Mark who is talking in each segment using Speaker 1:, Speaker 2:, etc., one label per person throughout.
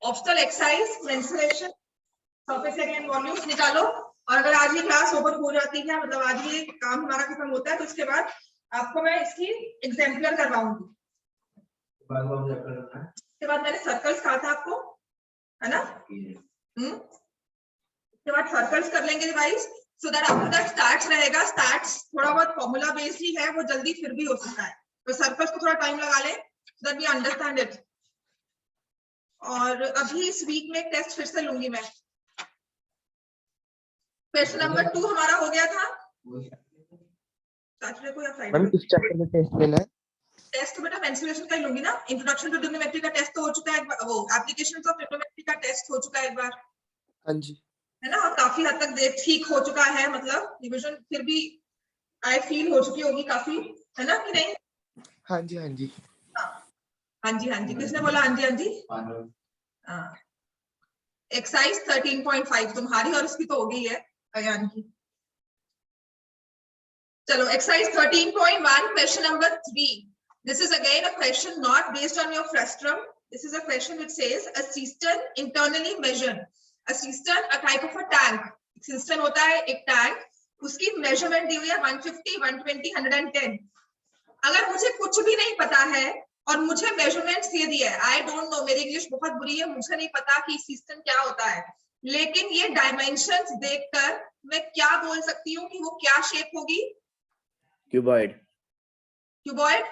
Speaker 1: Optional exercise menstruation surface area and volumes निकालो। और अगर आज ये क्लास ओवर हो जाती है, मतलब आज ये काम हमारा खत्म होता है, तो उसके बाद आपको मैं इसकी एग्जाम्पलर करवाऊंगी। उसके बाद मैंने सर्कल्स कहा था आपको, है ना? उसके बाद सर्कल्स कर लेंगे revise, so that after that starts रहेगा। स्टार्ट्स थोड़ा बहुत फॉर्मूला बेस्ड ही है, वो जल्दी फिर भी हो सकता है, तो सर्कल्स को थोड़ा टाइम लगा लें so that we understand it. और अभी इस वीक में एक टेस्ट फिर से लूंगी मैं। क्वेश्चन नंबर 2 हमारा हो गया था सैटरडे को या फ्राइडे
Speaker 2: मैम किस चैप्टर में टेस्ट लेना है?
Speaker 1: टेस्ट बेटा मेंस्ट्रुएशन का ही लूंगी ना। इंट्रोडक्शन टू ट्रिग्नोमेट्री का टेस्ट तो हो चुका है एक बार, वो एप्लीकेशंस ऑफ ट्रिग्नोमेट्री का टेस्ट हो चुका है एक बार,
Speaker 2: हाँ जी,
Speaker 1: है ना? और काफी हद तक ठीक हो चुका है, मतलब रिवीजन फिर भी आई फील हो चुकी होगी काफी, है ना कि नहीं?
Speaker 2: हाँ जी, हाँ जी,
Speaker 1: हाँ जी, हाँ जी। किसने बोला हाँ जी? हाँ जी, हाँ। एक्सरसाइज 13.5 तुम्हारी और इसकी तो हो गई है अयान की। चलो exercise 13.1 question number 3. This is again a question not based on your frustrum. This is a question which says a cistern internally measured. A cistern, a type of a tank. Cistern होता है एक tank, उसकी measurement दी हुई है 150, 120, 110. अगर मुझे कुछ भी नहीं पता है और मुझे मेजरमेंट्स दे दिया है, आई डोंट नो, मेरी इंग्लिश बहुत बुरी है, मुझे नहीं पता कि सिस्टम क्या होता है, लेकिन ये डायमेंशंस देखकर मैं क्या बोल सकती हूँ कि वो क्या शेप होगी?
Speaker 3: क्यूबॉइड.
Speaker 1: क्यूबॉइड,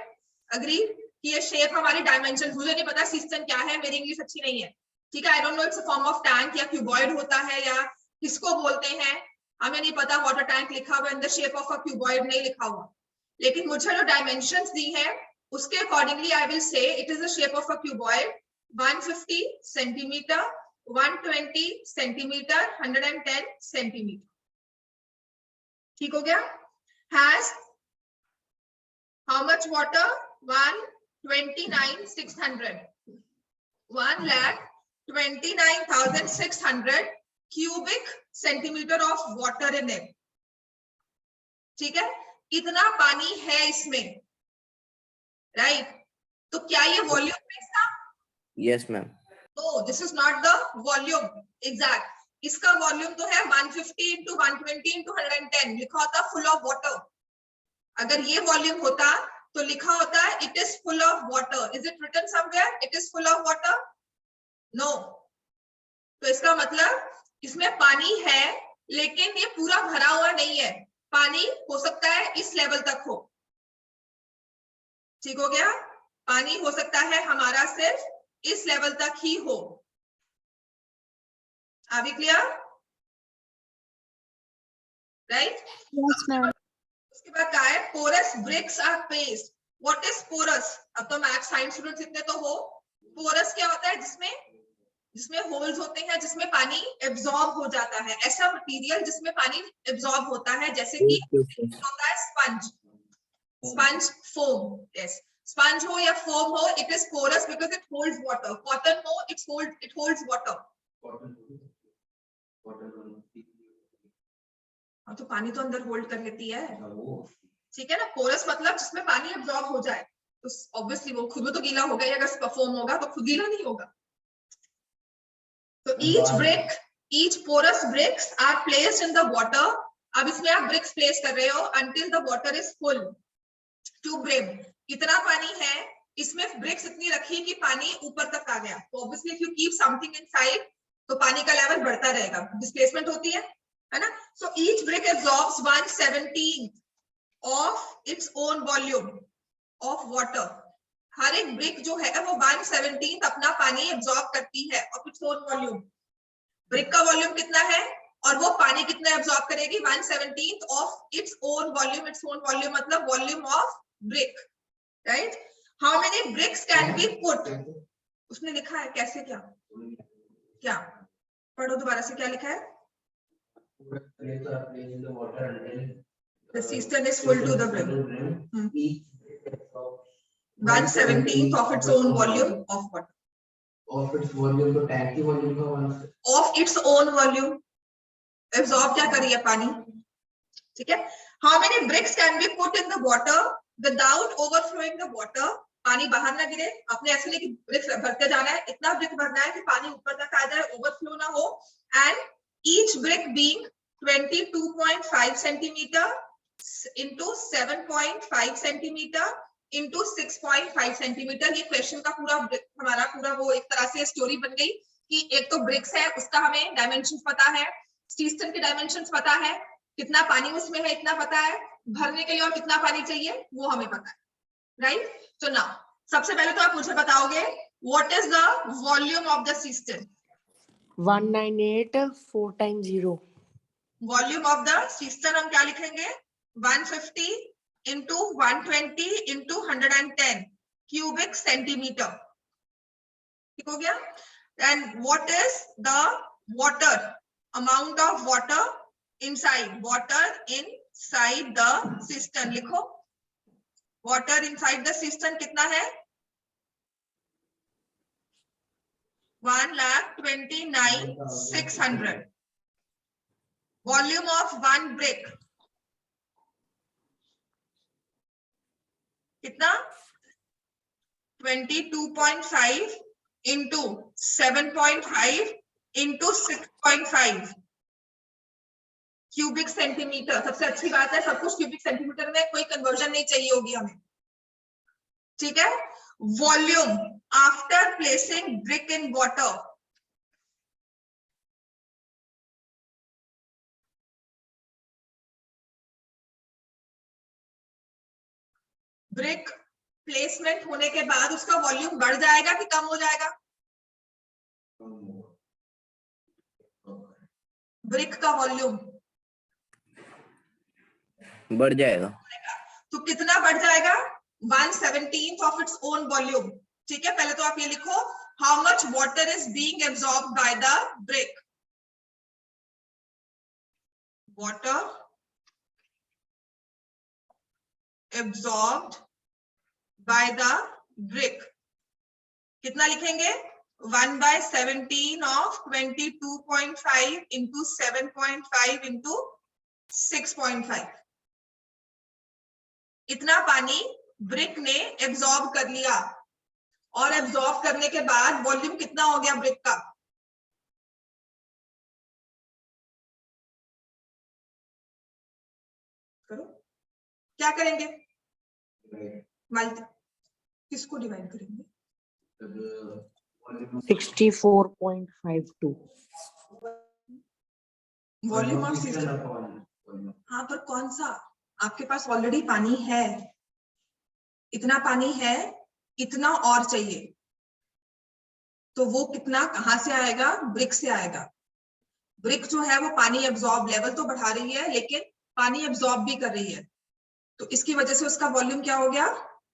Speaker 1: अग्री कि ये शेप हमारी डायमेंशन। मुझे नहीं पता सिस्टम क्या है, मेरी इंग्लिश अच्छी नहीं है, ठीक है? I don't know it's a form of tank या क्यूबॉइड होता है या किसको बोलते हैं, हमें नहीं पता। वाटर टैंक लिखा हुआ in the shape of a cuboid नहीं लिखा हुआ, लेकिन मुझे जो डायमेंशंस दी है उसके accordingly I will say it is the shape of a cuboid. 150 centimetre, 120 centimetre, 110 centimetre. ठीक हो गया? Has how much water? 129,600. 1,29,600 cubic centimetre of water in it. ठीक है, इतना पानी है इसमें, राइट? तो क्या ये वॉल्यूम है इसका?
Speaker 3: Yes ma'am.
Speaker 1: No, this is not the volume exact. इसका वॉल्यूम तो है 150 into 120 into 110. लिखा होता फुल ऑफ वाटर. अगर ये वॉल्यूम होता तो लिखा होता है it is full of water. Is it written somewhere it is full of water? No. तो इसका मतलब इसमें पानी है, लेकिन ये पूरा भरा हुआ नहीं है. पानी हो सकता है इस लेवल तक हो. ठीक हो गया? पानी हो सकता है हमारा सिर्फ इस लेवल तक ही हो. Are we clear? Right?
Speaker 4: Yes, ma'am.
Speaker 1: उसके बाद क्या है? Porous bricks are paste. What is porous? अब तो मैथ्स साइंस स्टूडेंट्स इतने तो हो. पोरस क्या होता है? जिसमें होल्स होते हैं, जिसमें पानी एब्जॉर्ब हो जाता है. ऐसा मटेरियल जिसमें पानी एब्जॉर्ब होता है, जैसे कि होता है sponge, sponge foam. Yes, sponge हो या फोम हो, it is porous because it holds water. Cotton हो, इट होल्ड्स वाटर. तो पानी तो अंदर होल्ड कर लेती है, ठीक है ना? पोरस मतलब जिसमें पानी एब्जॉर्ब हो जाए. तो ऑब्वियसली वो खुद तो गीला होगा, या अगर फोम होगा तो खुद गीला नहीं होगा. तो each porous bricks are placed in the water. अब इसमें आप ब्रिक्स प्लेस कर रहे हो until the water is full to brim. इतना पानी है, इसमें ब्रिक्स इतनी रखी कि पानी ऊपर तक आ गया. तो obviously if you keep something inside, तो पानी का लेवल बढ़ता रहेगा, डिस्प्लेसमेंट होती है ना? So each brick absorbs 1/17 of its own volume of water. हर एक ब्रिक जो है वो 1/17 अपना पानी एब्जॉर्ब करती है of its own volume. Brick का वॉल्यूम कितना है और वो पानी कितना एब्जॉर्ब करेगी? 1/17 of its own volume. Its own volume मतलब volume of brick, right? How many bricks can be put? उसने लिखा है कैसे, क्या पढ़ो दोबारा से, क्या लिखा है? The cistern is full to the brim. 1/17 of its own volume of water.
Speaker 5: Of its volume, तो टैंक की वॉल्यूम का 1
Speaker 1: Of its own volume. Absorb क्या करी है? पानी. ठीक है? How many bricks can be put in the water without overflowing the water? पानी बाहर ना गिरे, आपने ऐसे नहीं कि ब्रिक भरते जाना है, इतना ब्रिक भरना है कि पानी ऊपर तक आ जाए, ओवरफ्लो ना हो। And each brick being 22.5 centimetre into 7.5 centimetre into 6.5 centimetre. ये क्वेश्चन का पूरा हमारा पूरा वो एक तरह से स्टोरी बन गई कि एक तो ब्रिक्स है, उसका हमें डायमेंशन पता है, सिस्टम के डायमेंशंस पता है, कितना पानी उसमें है इतना पता है, भरने के लिए और कितना पानी चाहिए वो हमें पता है, राइट। तो ना सबसे पहले तो आप मुझे बताओगे what is the volume of the system.
Speaker 4: 198 4 times 0.
Speaker 1: Volume of the system हम क्या लिखेंगे, 150 into 120 into 110 cubic centimeter, ठीक हो गया। And what is the water, amount of water inside, water inside the system, लिखो वाटर इनसाइड द सिस्टम कितना है, 1,29,600। Volume of one brick कितना, 22.5 into 7.5 into 6.5 क्यूबिक सेंटीमीटर। सबसे अच्छी बात है सब कुछ क्यूबिक सेंटीमीटर में, कोई कन्वर्जन नहीं चाहिए होगी हमें, ठीक है। Volume after placing brick in water, brick placement होने के बाद उसका वॉल्यूम बढ़ जाएगा कि कम हो जाएगा, ब्रिक का वॉल्यूम
Speaker 3: बढ़ जाएगा।
Speaker 1: तो कितना बढ़ जाएगा, 1/17 ऑफ इट्स ओन वॉल्यूम, ठीक है। पहले तो आप ये लिखो, how much water is being absorbed by the brick, water absorbed by the brick, कितना लिखेंगे, 1/17 ऑफ 22.5 into 7.5 into 6.5। इतना पानी ब्रिक ने एब्सॉर्ब कर लिया, और एब्सॉर्ब करने के बाद वॉल्यूम कितना हो गया ब्रिक का, करो क्या करेंगे, किसको डिवाइड करेंगे,
Speaker 4: 64.52.
Speaker 1: Volume of system. हाँ पर कौन सा, आपके पास ऑलरेडी पानी है, इतना पानी है, इतना और चाहिए, तो वो कितना कहां से आएगा, ब्रिक से आएगा। ब्रिक जो है वो पानी एब्सॉर्ब, लेवल तो बढ़ा रही है लेकिन पानी एब्सॉर्ब भी कर रही है, तो इसकी वजह से उसका वॉल्यूम क्या हो गया,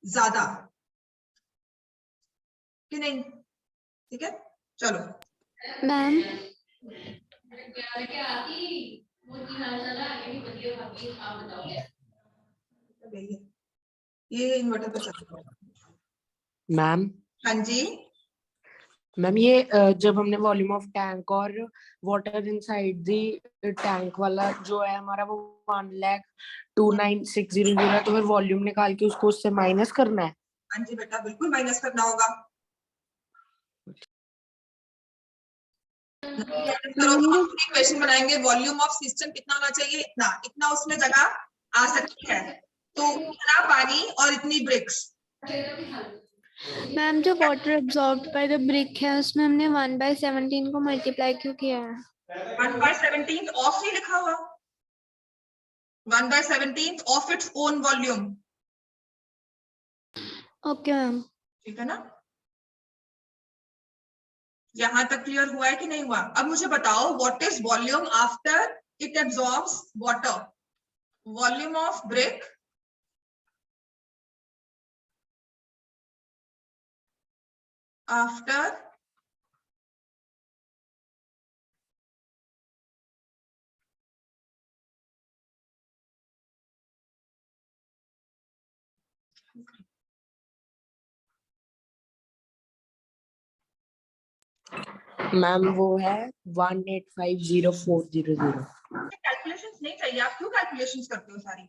Speaker 1: ज्यादा, कि नहीं, ठीक है। चलो
Speaker 6: मैम
Speaker 1: ये इन्वर्टर पे चल रहा है।
Speaker 4: मैम
Speaker 1: हाँ जी,
Speaker 4: मैम ये जब हमने वॉल्यूम ऑफ टैंक और वाटर इनसाइड दी टैंक वाला जो है हमारा वो 1,02,9,600 है, तो फिर वॉल्यूम निकाल के उसको उससे माइनस करना है।
Speaker 1: हाँ जी बेटा बिल्कुल माइनस करना होगा। क्वेश्चन बनाएंगे, वॉल्यूम ऑफ सिस्टम कितना होना चाहिए, इतना, इतना उसमें जगह आ सकती है, तो इतना पानी और इतनी ब्रिक्स।
Speaker 6: मैम जो water absorbed by the brick है उसमें हमने 1/17 को मल्टीप्लाई क्यों किया है,
Speaker 1: 1/17 ऑफ नहीं लिखा हुआ, 1/17 of its own volume,
Speaker 6: okay ma'am.
Speaker 1: ठीक है ना। यहां तक क्लियर हुआ है कि नहीं हुआ। अब मुझे बताओ what is volume after it absorbs water, volume of brick after
Speaker 4: ma'am वो है 1850400।
Speaker 1: कैलकुलेशंस नहीं चाहिए, आप क्यों कैलकुलेशंस करते हो सारी।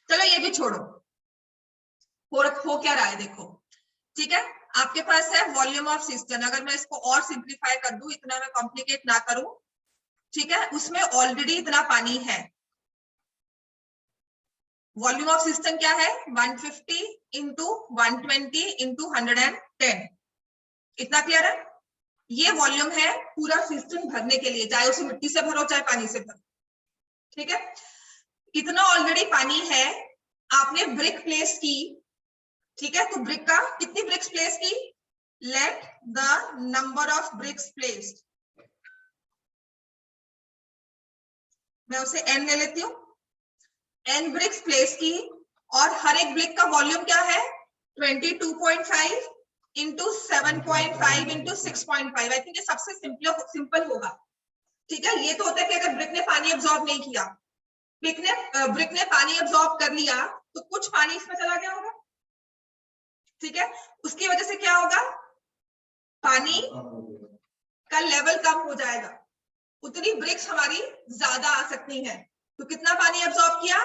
Speaker 1: चलो ये भी छोड़ो, हो क्या रहा है देखो, ठीक है, आपके पास है वॉल्यूम ऑफ सिस्टम। अगर मैं इसको और सिंप्लीफाई कर दूं, इतना मैं कॉम्प्लिकेट ना करूं, ठीक है, उसमें ऑलरेडी इतना पानी है। वॉल्यूम ऑफ सिस्टम क्या है? 150 इंटू 120 इंटू 110। इतना क्लियर है? ये वॉल्यूम है पूरा सिस्टम भरने के लिए, चाहे उसे मिट्टी से भरो चाहे पानी से भरो। ठीक है, इतना ऑलरेडी पानी है। आपने ब्रिक प्लेस की, ठीक है, तो ब्रिक का कितनी ब्रिक्स प्लेस की? Late the number of BRICS placed, मैं उसे n ले लेती हूँ। n ब्रिक्स प्लेस की और हर एक ब्रिक का वॉल्यूम क्या है? 22.5 इंटू 7.5 इंटू 6.5। आई थिंक ये सबसे सिंपल होगा। ठीक है, ये तो होता है कि अगर ब्रिक ने पानी एब्जॉर्ब नहीं किया, ब्रिक ने पानी एब्जॉर्ब कर लिया तो कुछ पानी इसमें चला गया होगा। ठीक है, उसकी वजह से क्या होगा? पानी का लेवल कम हो जाएगा, उतनी ब्रिक्स हमारी ज्यादा आ सकती हैं। तो कितना पानी एब्जॉर्ब किया?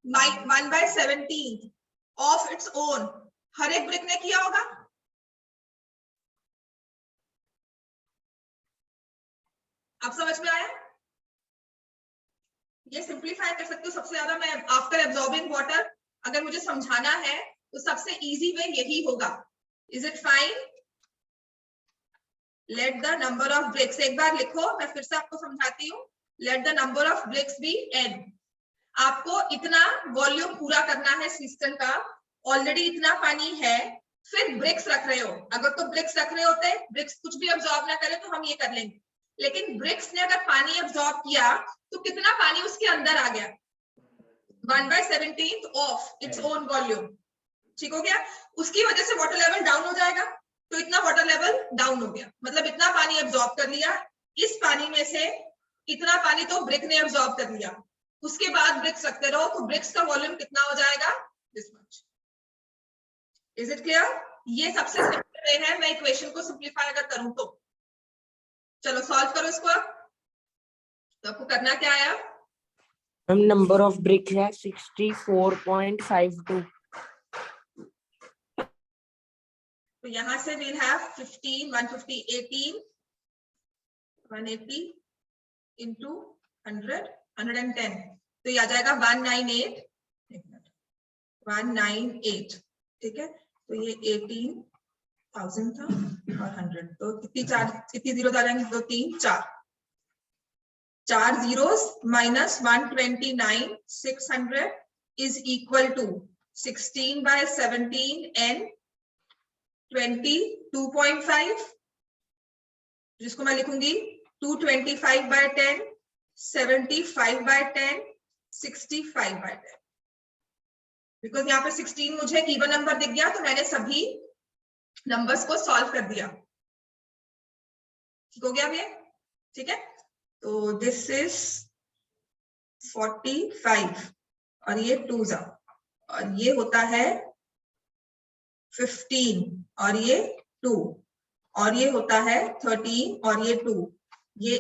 Speaker 1: 1/17 ऑफ इट्स ओन, हर एक ब्रिक ने किया होगा। आप समझ में आया? ये सिंप्लीफाई कर सकते हो सबसे ज्यादा। मैं आफ्टर एब्जॉर्बिंग वाटर अगर मुझे समझाना है तो सबसे इजी वे यही होगा। Is it fine? Let the number of bricks, एक बार लिखो, मैं फिर से आपको समझाती हूँ। Let the number of bricks be n। आपको इतना वॉल्यूम पूरा करना है सिस्टम का, ऑलरेडी इतना पानी है, फिर ब्रिक्स रख रहे हो। अगर तो ब्रिक्स रख रहे होते, ब्रिक्स कुछ भी एब्जॉर्ब ना करे तो हम ये कर लेंगे, लेकिन ब्रिक्स ने अगर पानी एब्जॉर्ब किया तो कितना पानी उसके अंदर आ गया? 1/17 ऑफ इट्स ओन वॉल्यूम। ठीक हो गया? उसकी वजह से वाटर लेवल डाउन हो जाएगा, तो इतना वाटर लेवल डाउन हो गया, मतलब इतना पानी एब्जॉर्ब कर लिया। इस पानी में से इतना पानी तो ब्रिक ने एब्जॉर्ब कर लिया, उसके बाद ब्रिक्स रखते रहो तो ब्रिक्स का वॉल्यूम कितना हो जाएगा? This much. Is it clear? ये सबसे सिंपल वे है मैं इक्वेशन को सिंप्लीफाई अगर करूं तो। चलो सॉल्व करो इसको। अब तो आपको करना क्या है?
Speaker 4: मैम नंबर ऑफ ब्रिक है 64.52।
Speaker 1: तो यहां से we'll have 15, 150, 18, 180 into 100, 110, तो ये आ जाएगा 198। 198, ठीक है, तो ये 18,000 था और 100, तो कितनी जीरो आ जाएंगे? 2 3 4 4 zeros minus 129,600 is equal to 16/17 n 22.5, जिसको मैं लिखूंगी 225/10, 75/10, 65/10। बिकॉज यहाँ पे 16 मुझे एक इवन नंबर दिख गया तो मैंने सभी नंबर्स को सॉल्व कर दिया। ठीक हो गया ये? ठीक है, तो दिस इज 45 और ये 2 और ये होता है 15 और ये 2 और ये होता है 13 और ये 2, ये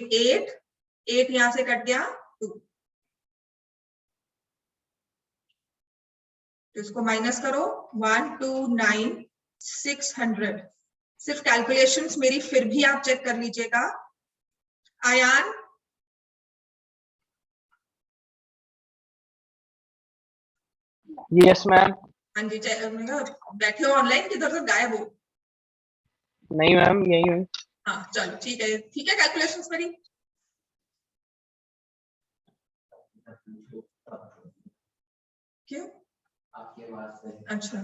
Speaker 1: 8 यहां से कट गया 2, तो इसको माइनस करो 129,600। सिर्फ कैलकुलेशंस मेरी फिर भी आप चेक कर लीजिएगा। Ayaan,
Speaker 7: yes ma'am.
Speaker 1: हाँ जी, बैठे हो ऑनलाइन, किधर से गायब हो?
Speaker 7: नहीं मैम, यही हूँ।
Speaker 1: हाँ चलो ठीक है कैलकुलेशंस मेरी। क्यों?
Speaker 5: आपके पास से
Speaker 1: अच्छा,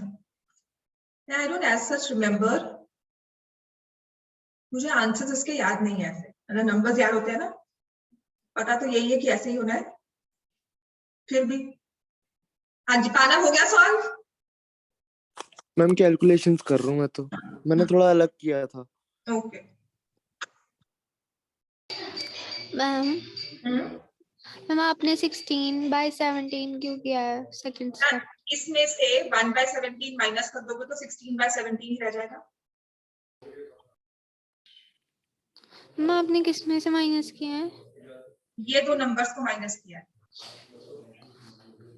Speaker 1: I don't as such remember, मुझे आंसर्स इसके याद नहीं है ऐसे, मतलब नंबर्स याद होते हैं ना, पता तो यही है कि ऐसे ही होना है, फिर भी। हाँ जी, पाना हो गया सॉल्व?
Speaker 2: मैम कैलकुलेशंस कर रहा हूँ मैं, तो मैंने थोड़ा अलग किया था।
Speaker 1: ओके।
Speaker 6: मैम आपने 16/17 क्यों किया है सेकंड स्टेप?
Speaker 1: इसमें से 1/17 माइनस कर दोगे तो 16/17 ही रह जाएगा।
Speaker 6: मैम आपने किस में से माइनस किया है?
Speaker 1: ये दो नंबर्स को माइनस किया है।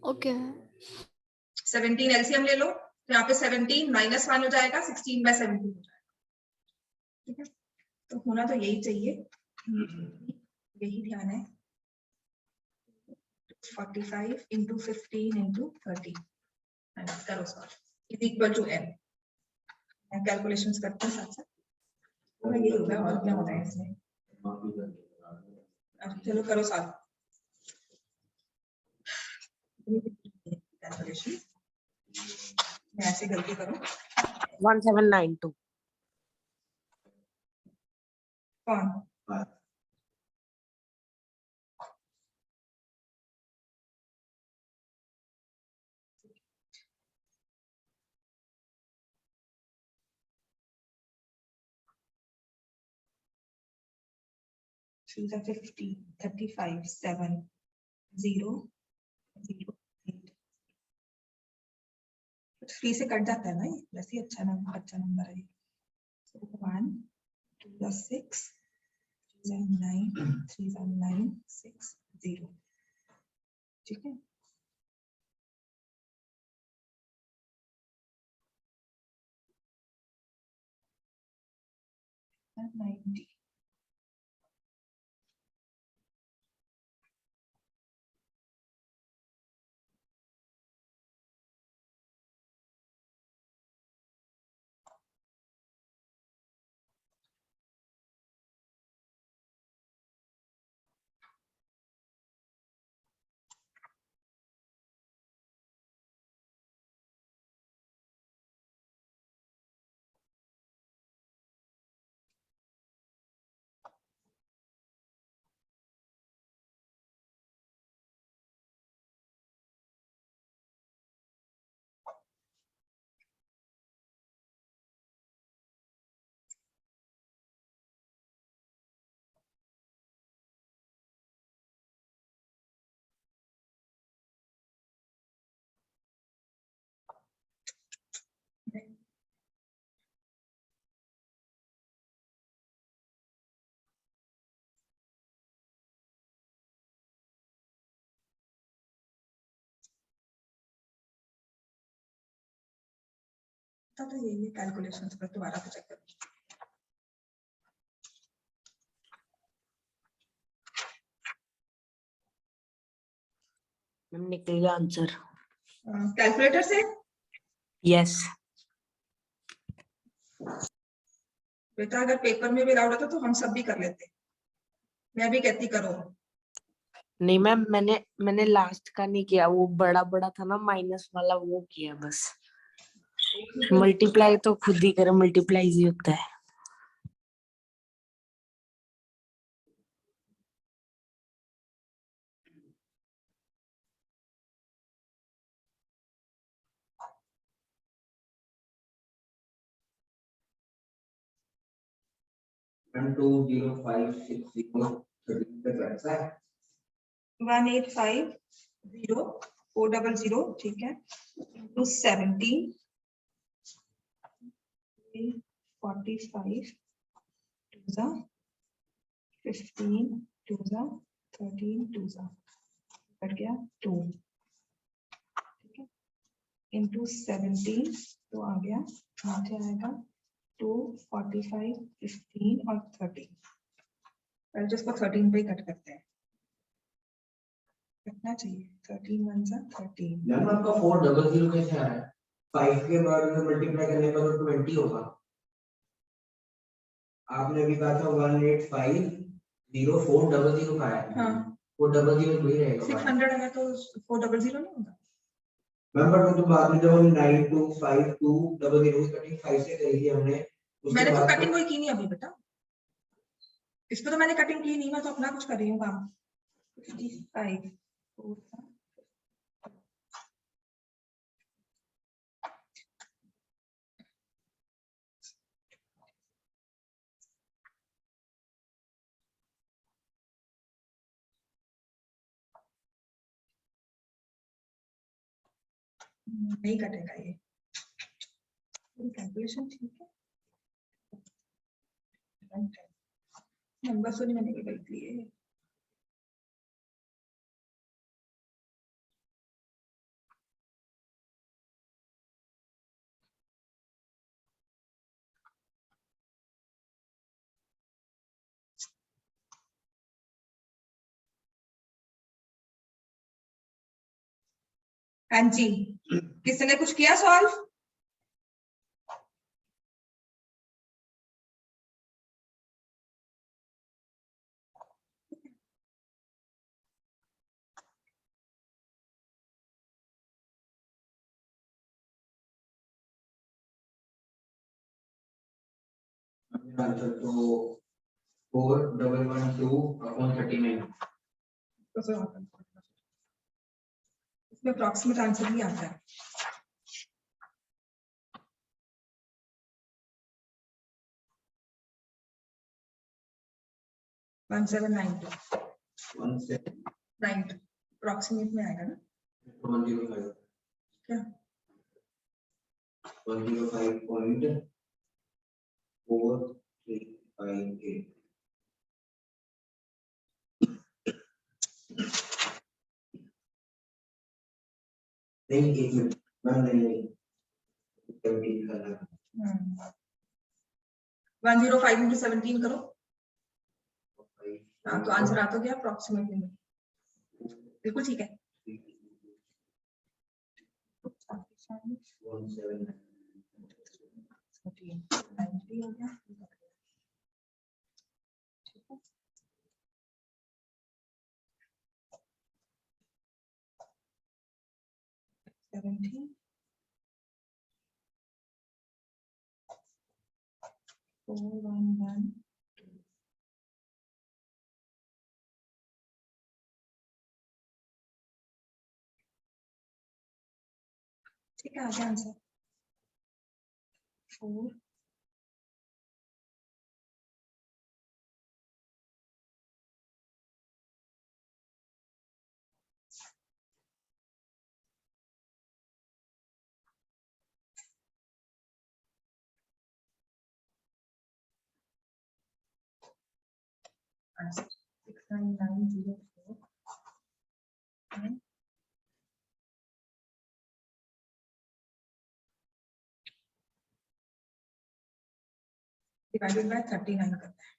Speaker 6: ओके।
Speaker 1: 17 एलसीएम ले लो, तो यहाँ पे 17 -1 हो जाएगा, 16/17 हो जाएगा। ठीक है, तो होना तो यही चाहिए, यही ध्यान है। 45 into 15 into 30 करो solve is equal to n। मैं कैलकुलेशंस करते हैं साथ साथ, तो यही होगा और क्या होता है इसमें। चलो करो सॉल्व कैलकुलेशन। मैं ऐसे गलती करूं
Speaker 4: 1792
Speaker 1: कौन? Three are 50, 35, 7, 0, 0, 8। फ्री से कट जाता है ना ये, वैसे ही अच्छा नंबर है ये। So 1, 2 are 6, 3 are 9, 3 are 9, 6, 0। ठीक है, and 90। तो यही है कैलकुलेशंस पर, दोबारा से चेक करो।
Speaker 4: मैम निकल गया आंसर।
Speaker 1: कैलकुलेटर से
Speaker 4: यस
Speaker 1: बेटा, अगर पेपर में भी अलाउड होता तो हम सब भी कर लेते। मैं भी कहती करो।
Speaker 4: नहीं मैम, मैंने लास्ट का नहीं किया, वो बड़ा बड़ा था ना माइनस वाला, वो किया बस। मल्टीप्लाई तो खुद ही करे, मल्टीप्लाई इजी होता है।
Speaker 5: And 20560 है
Speaker 1: 1850400, ठीक है, into 17, 45, 2 15, 2 13, 2 कट गया 2, ठीक है, into 17 तो आ गया, नीचे आएगा 2, 45, 15 और 13। पहले जिसको 13 पे ही कट करते हैं, कितना चाहिए, 13 1 सा 13।
Speaker 5: मैम आपका 400 कैसे आ रहा है? 5 के बाद में मल्टीप्लाई करने पर तो 20 होगा। आपने अभी कहा था 1850400 का है।
Speaker 1: हाँ,
Speaker 5: वो 00 वही रहेगा।
Speaker 1: 600 है तो 400 नहीं होगा।
Speaker 5: मैम बट वो तो बाद में जब हम 925200 की कटिंग 5 से करी थी हमने, उसके
Speaker 1: मैंने तो
Speaker 5: बाद
Speaker 1: कटिंग कोई की नहीं अभी बेटा, इस पे तो मैंने कटिंग की नहीं, मैं तो अपना कुछ कर रही हूँ काम। 55 नहीं कटेगा ये, कैलकुलेशन ठीक है, नंबर तो नहीं मैंने कोई गलती है। हाँ जी, किसने कुछ किया सॉल्व?
Speaker 5: आंसर तो 4112/39।
Speaker 1: इसमें अप्रॉक्सीमेट आंसर भी आता है। वन 1792 अप्रॉक्सीमेट में आएगा ना?
Speaker 5: 105
Speaker 1: क्या
Speaker 5: 105.4358। नहीं, एक मिनट मैम, नहीं 17 करना है।
Speaker 1: 105 into 17 करो। हाँ, तो आंसर आ तो गया अप्रॉक्सीमेटली में। बिल्कुल ठीक है।
Speaker 5: 179
Speaker 1: 90 हो गया। 17 411 ठीक है, आ गया आंसर 4 आंसर 69904 डिवाइडेड बाय 39 करता है।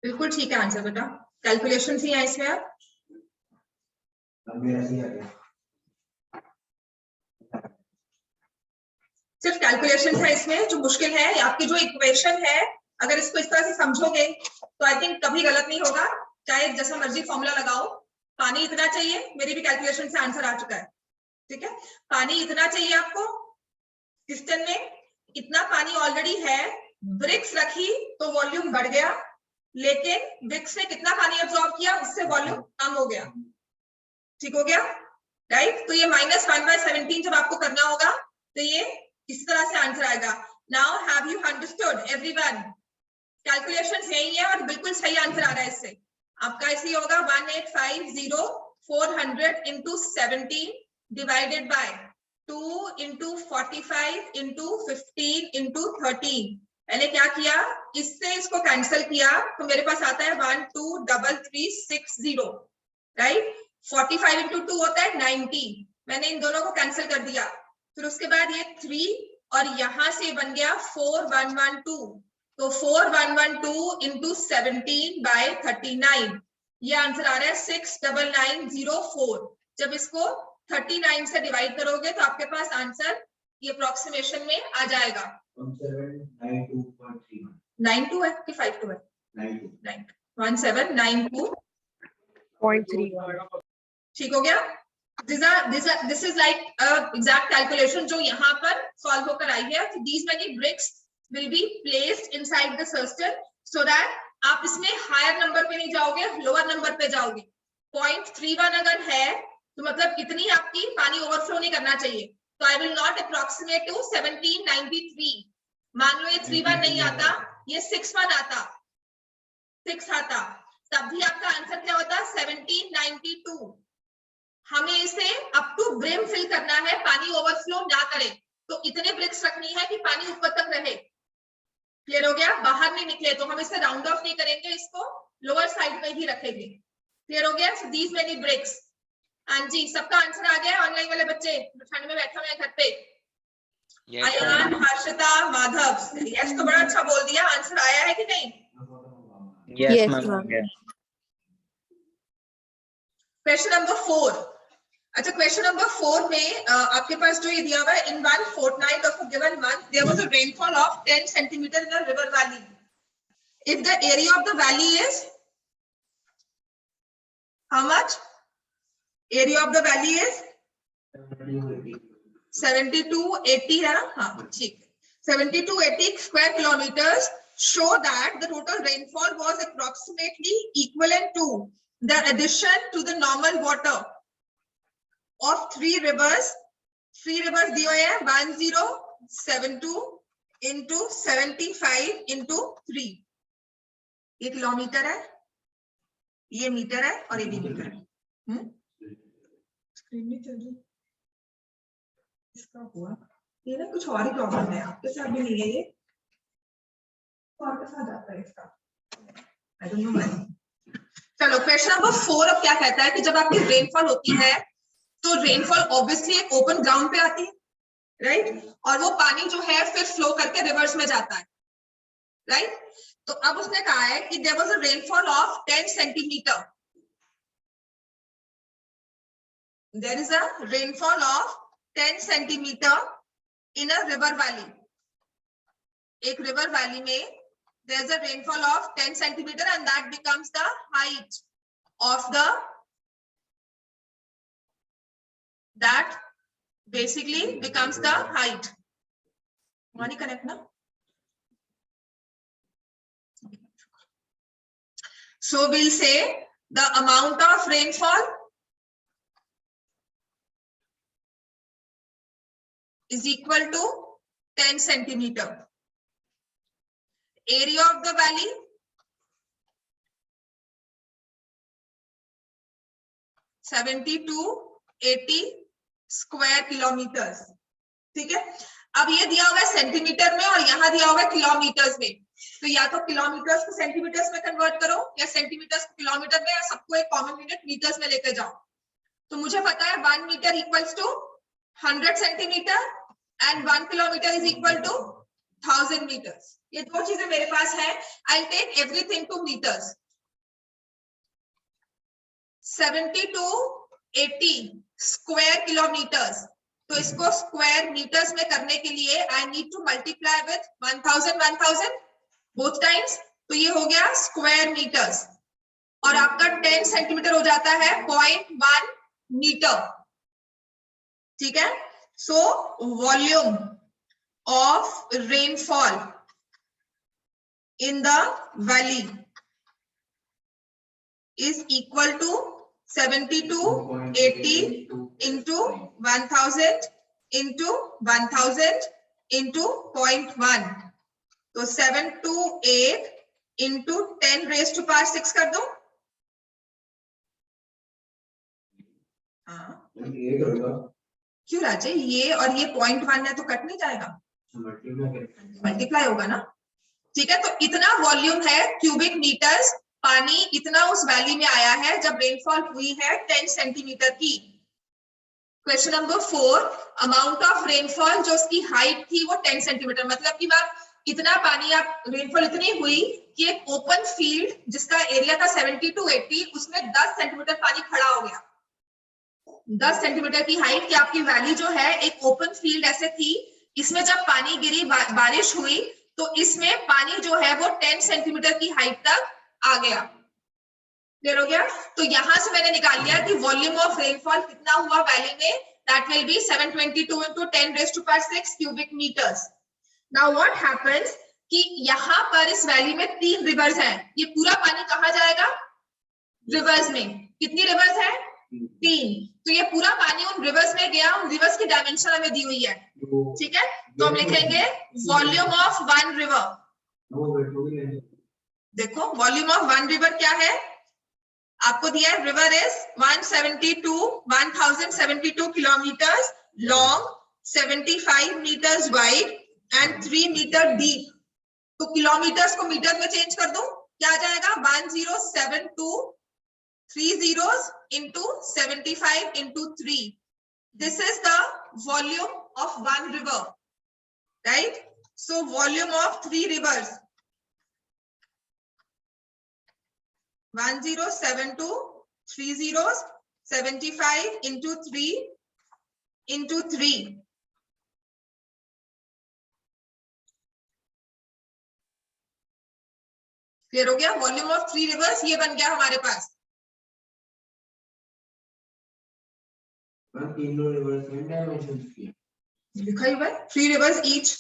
Speaker 1: बिल्कुल ठीक है आंसर बेटा। कैलकुलेशन ही है इसमें।
Speaker 5: अब मेरा सही आ गया।
Speaker 1: सिर्फ कैलकुलेशन है इसमें, जो मुश्किल है आपकी जो इक्वेशन है, अगर इसको इस तरह से समझोगे तो आई थिंक कभी गलत नहीं होगा, चाहे जैसा मर्जी फॉर्मूला लगाओ। पानी इतना चाहिए, मेरी भी कैलकुलेशन से आंसर आ चुका है, ठीक है। पानी इतना चाहिए आपको, पिस्टन में इतना पानी ऑलरेडी है, ब्रिक्स रखी तो वॉल्यूम बढ़ गया, लेकिन ब्रिक्स ने कितना पानी एब्जॉर्ब किया, उससे वॉल्यूम कम हो गया। ठीक हो गया, राइट। तो ये -1/17 जब आपको करना होगा तो ये इस तरह से आंसर आएगा। Now have you understood everyone? Calculations यही है और बिल्कुल सही आंसर आ रहा है इससे। आपका ऐसे होगा 1850400 into 17 divided by 2 into 45 into 15 into 13। मैंने क्या किया, इससे इसको कैंसिल किया तो मेरे पास आता है 123360, राइट। 45 into 2 होता है 90, मैंने इन दोनों को कैंसिल कर दिया। फिर उसके बाद ये 3 और यहां से बन गया 4112, तो 4112 into 17 by 39, ये आंसर आ रहा है 69904। जब इसको 39 से डिवाइड करोगे तो आपके पास आंसर ये अप्रोक्सीमेशन में आ जाएगा।
Speaker 5: 1792.31।
Speaker 1: 92 है कि 52 है? 1792.3। ठीक हो गया। This is like exact calculation जो यहाँ पर सॉल्व होकर आई है। These many bricks will be placed inside the system so that आप इसमें हायर नंबर पे नहीं जाओगे, लोअर नंबर पे जाओगे। 0.31 अगर है तो मतलब इतनी आपकी पानी ओवरफ्लो नहीं करना चाहिए। तो I will not approximate to 1793। मान लो ये 31 नहीं आता, ये 61 आता, 6 आता, तब भी आपका आंसर क्या होता? 1792। हमें इसे अप टू ब्रिम फिल करना है, पानी ओवरफ्लो ना करे, तो इतने ब्रिक्स रखनी है कि पानी ऊपर तक रहे। क्लियर हो गया? बाहर नहीं निकले, तो हम इसे राउंड ऑफ नहीं करेंगे, इसको लोअर साइड में ही रखेंगे। क्लियर हो गया? So these many bricks. हाँ जी, सबका आंसर आ गया? ऑनलाइन वाले बच्चे ठंड में बैठे हुए हैं घर पे? अयान, हर्षिता, माधव, यश तो बड़ा अच्छा बोल दिया। आंसर आया है कि नहीं?
Speaker 7: Yes, ma'am. Yeah.
Speaker 1: Question number 4. अच्छा, क्वेश्चन नंबर 4 में आपके पास जो ये दिया हुआ है, in one fortnight of a given month there was a rainfall of 10 centimetre in a river valley. If the area of the valley is how much? Area of the valley is 7280 है ना? हाँ ठीक है. 7280 square kilometers show that the total rainfall was approximately equivalent to the addition to the normal water of three rivers. Three rivers दिए हुए हैं 1072 into 75 into 3. ये kilometre है, ये मीटर है और ये भी मीटर है. स्क्रीन नहीं चल रही इसका हुआ ये ना, कुछ और ही प्रॉब्लम है. आपके साथ भी नहीं है ये, और के साथ आता है इसका. I don't know why. चलो क्वेश्चन नंबर 4 अब क्या कहता है कि जब आपकी रेनफॉल होती है तो रेनफॉल ऑब्वियसली एक ओपन ग्राउंड पे आती है, राइट? और वो पानी जो है फिर फ्लो करके रिवर्स में जाता है, राइट? तो अब उसने कहा है कि there was a rainfall of 10 centimetre. There is a rainfall of 10 centimetre in a river valley. एक river valley में there is a rainfall of 10 centimeter and that becomes the height of the, that basically becomes the height. Money connect na? So we'll say the amount of rainfall is equal to 10 centimeter. Area of the valley (7280 square kilometers). ठीक है. अब ये दिया हुआ है centimetre में और यहाँ दिया हुआ है किलोमीटर्स में. तो या तो किलोमीटर्स को सेंटीमीटर्स में कन्वर्ट करो या सेंटीमीटर्स को किलोमीटर में, या सबको एक कॉमन यूनिट मीटर्स में लेकर जाओ. तो मुझे पता है 1 metre equals to 100 centimetre and 1 kilometer is equal to 1000 meters. ये दो चीजें मेरे पास है. I'll take everything to meters. 7280 square kilometers. तो इसको स्क्वायर मीटर्स में करने के लिए I need to multiply with 1000 both times. तो ये हो गया स्क्वायर मीटर्स और आपका 10 सेंटीमीटर हो जाता है 0.1 मीटर. ठीक है. So volume of rainfall in the valley is equal to 7280 into 1000 into 1000 into 0.1. तो 728 into 10 raised to power 6 कर दो. हाँ क्यों राजे, ये और ये 0.1 है तो कट नहीं जाएगा, मल्टीप्लाई होगा ना. ठीक है. तो इतना वॉल्यूम है क्यूबिक मीटर्स पानी इतना उस वैली में आया है जब रेनफॉल हुई है 10 सेंटीमीटर की. Question number 4, amount of rainfall जो उसकी हाइट थी वो 10 सेंटीमीटर. मतलब कि बात इतना पानी, आप रेनफॉल इतनी हुई कि एक ओपन फील्ड जिसका एरिया था 70 to 80 उसमें 10 सेंटीमीटर पानी खड़ा हो गया. 10 सेंटीमीटर की हाइट की आपकी वैली जो है एक ओपन फील्ड ऐसे थी, इसमें जब पानी गिरी, बारिश हुई तो इसमें पानी जो है वो 10 सेंटीमीटर की हाइट तक आ गया. क्लियर हो गया. तो यहां से मैंने निकाल लिया कि वॉल्यूम ऑफ रेनफॉल कितना हुआ वैली में. That will B 722 into 10 raised to power 6 cubic meters. Now what happens कि यहाँ पर इस वैली में 3 रिवर्स हैं. ये पूरा पानी कहाँ जाएगा? रिवर्स में. कितनी रिवर्स है? 3. तो ये पूरा पानी उन रिवर्स में गया. उन रिवर्स की डायमेंशन हमें दी हुई है. ठीक है. तो हम लिखेंगे वॉल्यूम ऑफ वन रिवर. देखो वॉल्यूम ऑफ वन रिवर क्या है आपको दिया है. River is 1072 kilometres long, 75 meters wide and 3 meter deep. तो किलोमीटर्स को मीटर में चेंज कर दो, क्या आ जाएगा? 1072 3 zeros into 75 into 3. This is the volume of one river, right? So volume of 3 rivers 1072 3 zeros 75 into 3 into 3 clear हो गया। Volume of 3 reverse ये बन गया हमारे पास।
Speaker 5: तीनों रिवर्स में डायमेंशन किया
Speaker 1: लिखा ही हुआ है 3 रिवर्स ईच।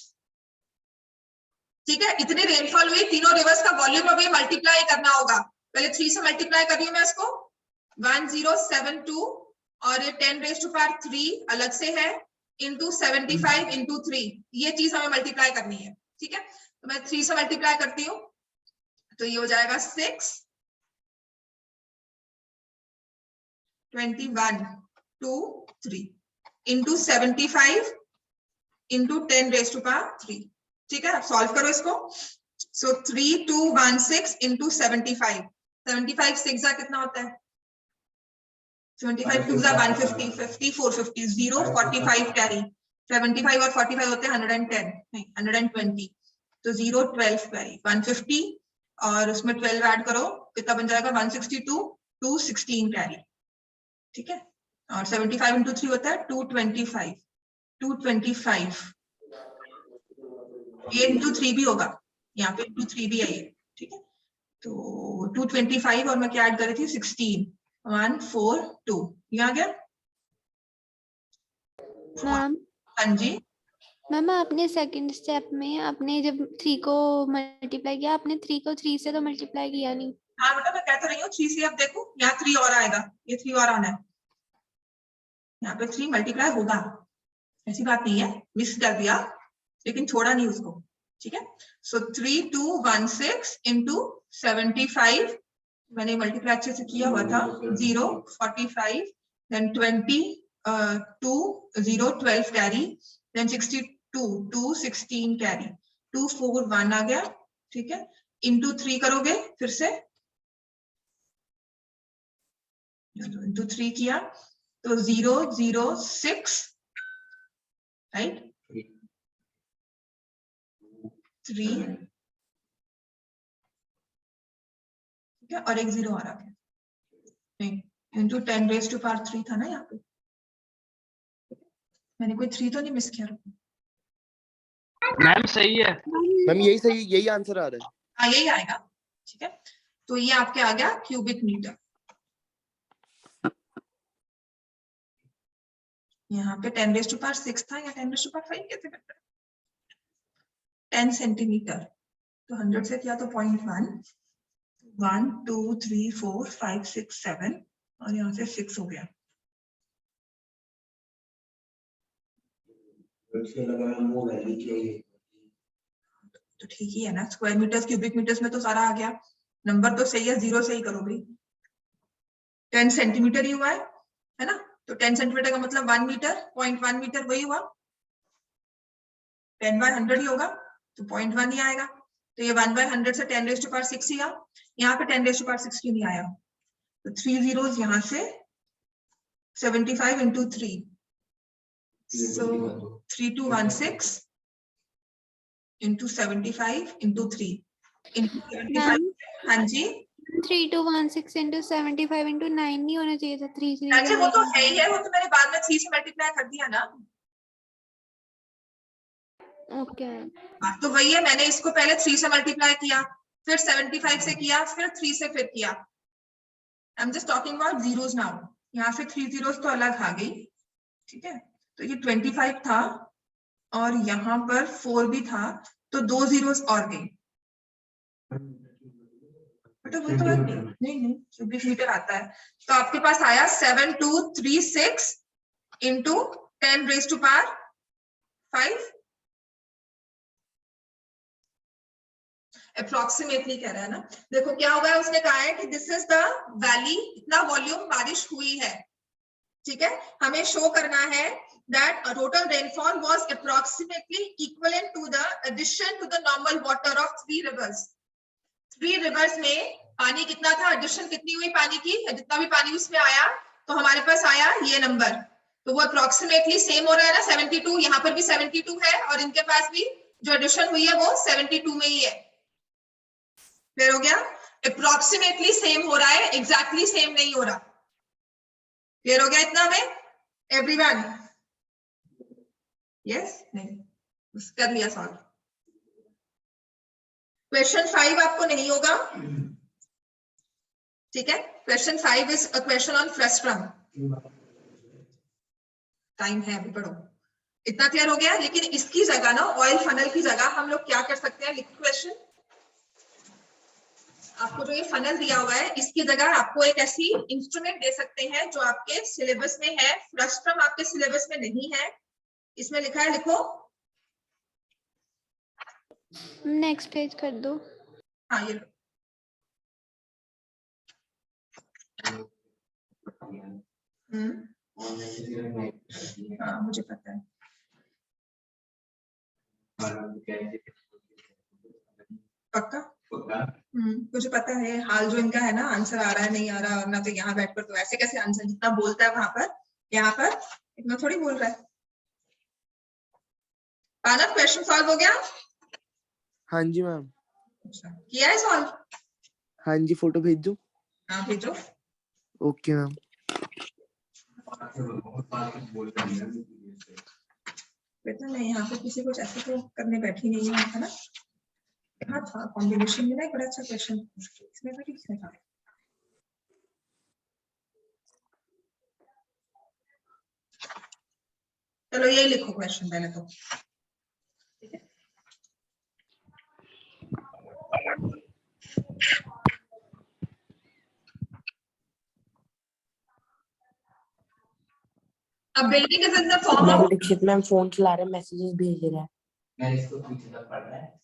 Speaker 1: ठीक है, इतनी रेनफॉल हुई, तीनों रिवर्स का वॉल्यूम अभी मल्टीप्लाई करना होगा। पहले 3 से मल्टीप्लाई कर रही हूँ मैं इसको, 1072 और ये 10⁻³ अलग से है इंटू 75 इंटू 3, ये चीज हमें मल्टीप्लाई करनी है। ठीक है, तो मैं 3 से मल्टीप्लाई करती हूँ तो ये हो जाएगा 6 21 2 3 इंटू 75 इंटू 10⁻³। ठीक है, सॉल्व करो इसको। सो 3216 इंटू 75, 75 6 कितना होता है, 75 2 150, 50 450 0 45 कैरी, 75 और 45 होते हैं 110 नहीं 120, तो 0 12 कैरी 150 और उसमें 12 ऐड करो कितना बन जाएगा 162 2 16 कैरी। ठीक है, और 75 इंटू 3 होता है 225 225, ये इंटू 3 भी होगा, यहाँ पे इंटू 3 भी है ये। ठीक है, तो 225 और मैं क्या ऐड कर रही थी 16 142, ये आ गया।
Speaker 6: मैम
Speaker 1: हाँ जी,
Speaker 6: मैम आपने सेकंड स्टेप में आपने जब 3 को मल्टीप्लाई किया, आपने 3 को 3 से तो मल्टीप्लाई किया नहीं।
Speaker 1: हाँ बेटा मैं कह तो रही हूँ 3 से, अब देखो यहाँ 3 और आएगा, ये 3 और आना है, यहाँ पे 3 मल्टीप्लाई होगा, ऐसी बात नहीं है, मिस कर दिया लेकिन छोड़ा नहीं उसको। ठीक है, सो 3216 इंटू 75, मैंने मल्टीप्लाई अच्छे से किया हुआ था, 0 45 देन 20 2 0 12 कैरी देन 62 2 16 कैरी 2 4 1 आ गया। ठीक है, इंटू 3 करोगे फिर से, इंटू 3 किया तो 0 0 6 राइट 3, ठीक है, और एक 0 और आ गया, नहीं इंटू 10⁻³ था ना यहाँ पे, मैंने कोई 3 तो नहीं मिस किया।
Speaker 7: मैम सही है।
Speaker 2: मैम यही सही, यही आंसर आ रहा है।
Speaker 1: हाँ यही आएगा। ठीक है, तो ये आपके आ गया क्यूबिक मीटर। यहाँ पे 10⁻6 था या 10⁻5 कैसे करते हैं, 10 सेंटीमीटर, तो 100 से किया तो 0.1 1 2 3 4 5 6 7 और यहाँ से 6 हो गया।
Speaker 5: वो वैल्यू चाहिए
Speaker 1: तो ठीक ही है ना, स्क्वायर मीटर्स क्यूबिक मीटर्स में तो सारा आ गया, नंबर तो सही है, 0 से ही करो भाई। 10 सेंटीमीटर ही हुआ है ना, तो 10 सेंटीमीटर का मतलब 1 मीटर, 0.1 मीटर वही हुआ, 10/100 ही होगा तो 0.1 ही आएगा। तो ये 1/100 से 10⁻6 ही आ, यहाँ पे 10⁻6 क्यों नहीं आया, तो 3 zeros यहाँ से 75 into 3, so 3216 into 75 into 3 into 75। हाँ जी,
Speaker 6: 3216 into 75 into 9 नहीं होना चाहिए था, 3 3
Speaker 1: अच्छा वो तो है ही है, वो तो मैंने बाद में 3 से मल्टीप्लाई कर दिया ना।
Speaker 6: ओके।
Speaker 1: हाँ, तो वही है, मैंने इसको पहले 3 से मल्टीप्लाई किया, फिर 75 से किया, फिर 3 से फिर किया। I am just talking about zeros now, यहाँ से 3 zeros तो अलग आ गई। ठीक है, तो ये 25 था और यहाँ पर 4 भी था, तो 2 zeros और गई। बेटा वो तो नहीं क्यूबिक मीटर आता है, तो आपके पास आया 7236 इंटू 10⁻5 अप्रोक्सीमेटली कह रहा है ना। देखो क्या हुआ है, उसने कहा है कि दिस इज द वैली, इतना वॉल्यूम बारिश हुई है। ठीक है, हमें शो करना है that a total rainfall was approximately equivalent to the addition to the normal water of 3 rivers. 3 rivers में पानी कितना था, एडिशन कितनी हुई पानी की, जितना भी पानी उसमें आया तो हमारे पास आया ये नंबर, तो वो अप्रोक्सीमेटली सेम हो रहा है ना, 72, यहाँ पर भी 72 है और इनके पास भी जो एडिशन हुई है वो 72 में ही है। क्लियर हो गया। अप्रोक्सीमेटली सेम हो रहा है, एग्जैक्टली सेम नहीं हो रहा। क्लियर हो गया इतना में एवरीवन? यस नहीं, बस कर लिया सॉल्व। क्वेश्चन 5 आपको नहीं होगा, ठीक है? Question 5 is a question on frustum. Time है अभी, पढ़ो। इतना क्लियर हो गया? लेकिन इसकी जगह ना, ऑयल फनल की जगह हम लोग क्या कर सकते हैं? लिखो क्वेश्चन। आपको जो ये फनल दिया हुआ है, इसकी जगह आपको एक ऐसी इंस्ट्रूमेंट दे सकते हैं जो आपके सिलेबस में है। फ्रस्ट्रम आपके सिलेबस में नहीं है। इसमें लिखा है, लिखो।
Speaker 6: नेक्स्ट पेज कर दो।
Speaker 1: हाँ ये लो। हाँ मुझे पता है। पक्का? मुझे पता है हाल जो इनका है ना, आंसर आ रहा है नहीं आ रहा, और ना तो यहाँ बैठकर तो ऐसे कैसे आंसर जितना बोलता है वहां पर, यहाँ पर इतना थोड़ी बोल रहा है। पानव क्वेश्चन सॉल्व हो गया?
Speaker 2: हाँ जी मैम।
Speaker 1: अच्छा किया है सॉल्व?
Speaker 2: हाँ जी, फोटो भेज दो।
Speaker 1: हाँ भेजो।
Speaker 2: Okay ma'am.
Speaker 1: बेटा मैं यहाँ पे किसी कुछ ऐसे तो करने बैठी नहीं हूँ, है ना? हाँ था कॉम्बिनेशन में ना एक बड़ा अच्छा क्वेश्चन इसमें था कि किसमें था? चलो यही लिखो क्वेश्चन पहले तो, ठीक है? अब building is in the form
Speaker 4: ma'am
Speaker 1: of,
Speaker 4: Dixit ma'am phone चला रहे, मैसेजेस भेज रहा है।
Speaker 5: मैंने इसको पीछे तक पढ़ रहा है।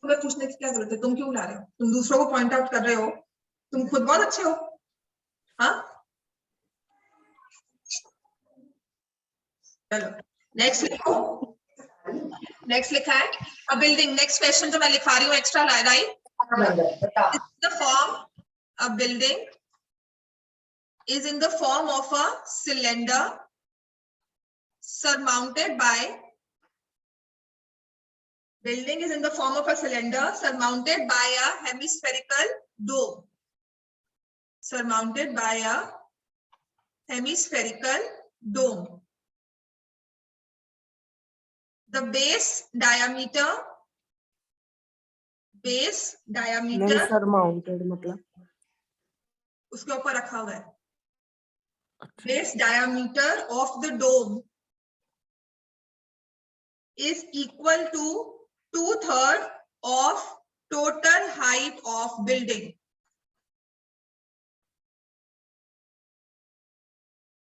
Speaker 1: तुम्हें पूछने की क्या जरूरत है? तुम क्यों ला रहे हो? तुम दूसरों को पॉइंट आउट कर रहे हो, तुम खुद बहुत अच्छे हो। हाँ चलो नेक्स्ट लिखो। नेक्स्ट लिखा है अ बिल्डिंग। नेक्स्ट क्वेश्चन जो मैं लिखा रही हूँ extra right, the form a building is in the form of a cylinder surmounted by, building is in the form of a cylinder surmounted by a hemispherical dome, surmounted by a hemispherical dome. The base diameter
Speaker 4: ma'am sir mounted मतलब
Speaker 1: उसके ऊपर रखा हुआ है। Base diameter of the dome is equal to 2/3 of total height of building.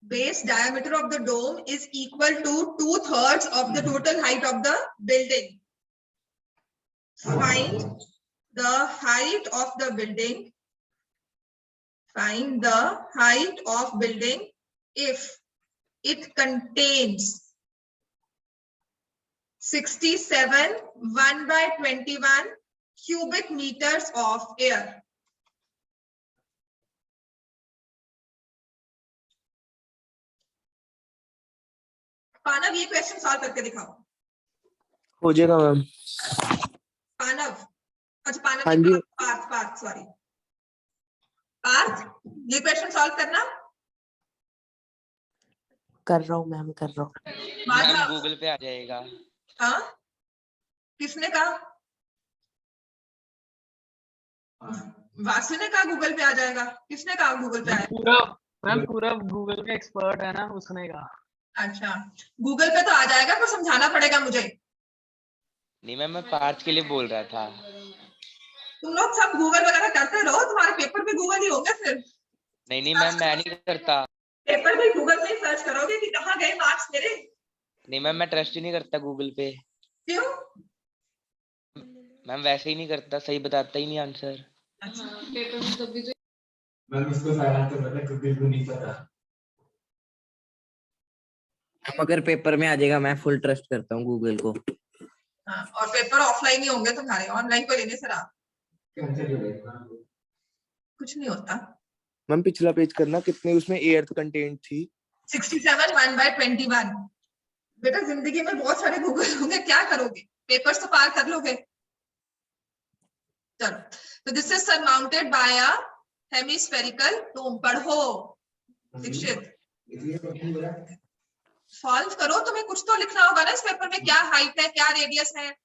Speaker 1: Base diameter of the dome is equal to 2/3 of the total height of the building. Find the height of the building. Find the height of building if it contains 67 1/21 cubic meters of air. पानव ये question solve करके दिखाओ।
Speaker 2: हो जाएगा ma'am.
Speaker 1: पानव, अच्छा पानव
Speaker 2: हाँ जी।
Speaker 1: Partha sorry Partha, ये question solve करना।
Speaker 4: कर रहा हूँ मैम, कर रहा हूँ।
Speaker 1: माधव
Speaker 8: गूगल पे आ जाएगा।
Speaker 1: हाँ किसने कहा? वासु ने कहा गूगल पे आ जाएगा। किसने कहा गूगल पे आएगा?
Speaker 7: पूरा गूगल का एक्सपर्ट है ना, उसने कहा।
Speaker 1: अच्छा गूगल पे तो आ जाएगा, पर समझाना पड़ेगा मुझे।
Speaker 8: नहीं मैम, मैं पार्थ के लिए बोल रहा था।
Speaker 1: तुम लोग सब गूगल वगैरह करते रहो, तुम्हारे पेपर भी गूगल ही होंगे फिर।
Speaker 8: नहीं मैम, मैं नहीं करता।
Speaker 1: पेपर भी गूगल पे सर्च करोगे कि कहाँ गए मार्क्स मेरे।
Speaker 8: नहीं मैम, मैं ट्रस्ट ही नहीं करता गूगल पे।
Speaker 1: क्यों?
Speaker 8: मैम वैसे ही नहीं करता, सही बताता ही नहीं आंसर।
Speaker 1: अच्छा
Speaker 5: मैम इसको सारा आंसर पता है, क्योंकि इसको नहीं पता।
Speaker 3: अगर पेपर में आ जाएगा, मैं फुल ट्रस्ट करता हूँ गूगल को।
Speaker 1: हाँ, और पेपर ऑफलाइन ही होंगे तुम्हारे, ऑनलाइन को लेने से रहा कुछ नहीं होता।
Speaker 2: मैम पिछला पेज करना, कितने उसमें एयर कंटेंट थी?
Speaker 1: 67 1/21। बेटा जिंदगी में बहुत सारे गूगल होंगे, क्या करोगे? पेपर्स तो पार कर लोगे। चलो, तो this is surmounted by a hemispherical dome. पढ़ो दीक्षित,
Speaker 5: इसलिए क्वेश्चन हो रहा है।
Speaker 1: सॉल्व करो, तुम्हें कुछ तो लिखना होगा ना इस पेपर में, क्या हाइट है, क्या रेडियस है।